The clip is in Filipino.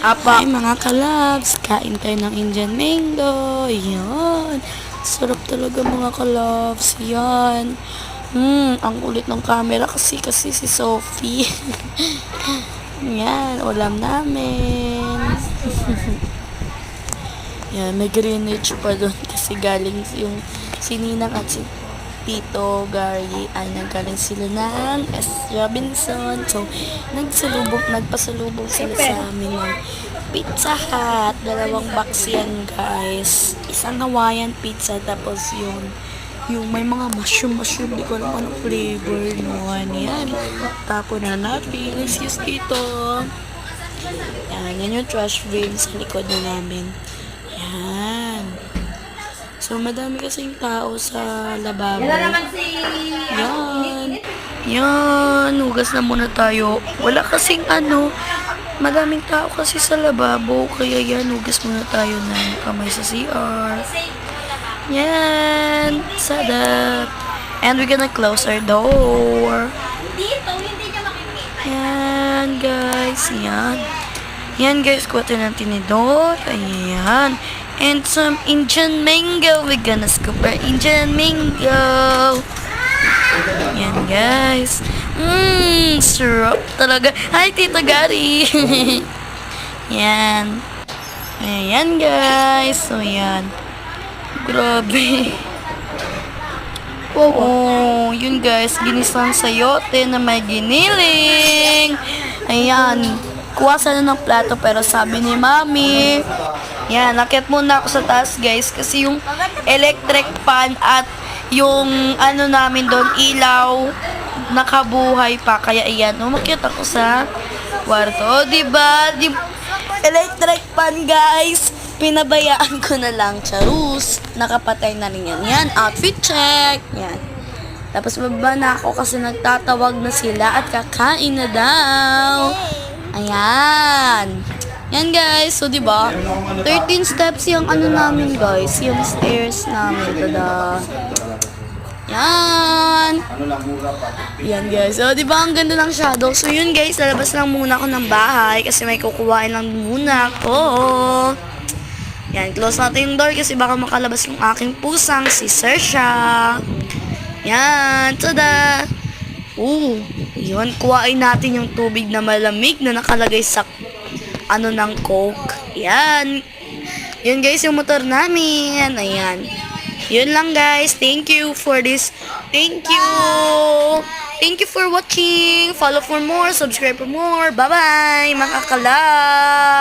Apa. Ay mga kalabs, kain tayo ng Indian mango. Yan. Sarap talaga mga kalabs. Yan. Ang kulit ng camera kasi si Sophie. Yan, ulam namin. Yan, may greenwich pa doon kasi galing yung si Ninang at si Tito Gary ay naggaling sila ng S. Robinson. So, nagpasalubong sila sa amin ng Pizza Hut. 2 box yan, guys. Isang Hawaiian pizza, tapos yung may mga mushroom, di ko alam anong flavor nun. Yan. Tapo na natin. Excuse dito. Yan yung trash bin sa likod na namin. Yan. So, madami kasing tao sa lababo. Yan. Yan. Hugas na muna tayo. Wala kasing madaming tao kasi sa lababo. Kaya yan, hugas muna tayo ng kamay sa CR. Yan. Sadap. And we're gonna close our door. Yan, guys. Yan. Yan, guys. Kuha tayo ng tinidor. Ayan. And some Indian mango. We're gonna scoop our Indian mango. Yan, guys. Sarap talaga. Hi, Tito Gary. Yan. Ayan, guys. So, yan. Grabe. Oh, yun, guys. Ginisang sayote na may giniling. Ayan. Kuha sana ng plato pero sabi ni Mami, yan, nakit muna ako sa taas, guys, kasi yung electric fan at yung namin doon, ilaw, nakabuhay pa. Kaya ayan, umakyat ako sa kwarto. Diba? Electric fan, guys. Pinabayaan ko na lang. Charus. Nakapatay na rin yan. Yan, outfit check. Yan. Tapos baba na ako kasi nagtatawag na sila at kakain na daw. Ayan. Yan, guys. So, diba? 13 steps yung namin, guys. Yung stairs namin. Tada. Yan. Yan, guys. So, diba? Ang ganda ng shadow. So, yun, guys. Lalabas lang muna ako ng bahay kasi may kukuhain lang muna ako. Yan. Close natin yung door kasi baka makalabas yung aking pusang si Sersha. Yan. Tada. Yun. Kuhain natin yung tubig na malamig na nakalagay sa ng Coke. Yan. Yun, guys, yung motor namin. Ayan. Yun lang, guys. Thank you for this. Thank you. Thank you for watching. Follow for more. Subscribe for more. Bye-bye, mga kalab.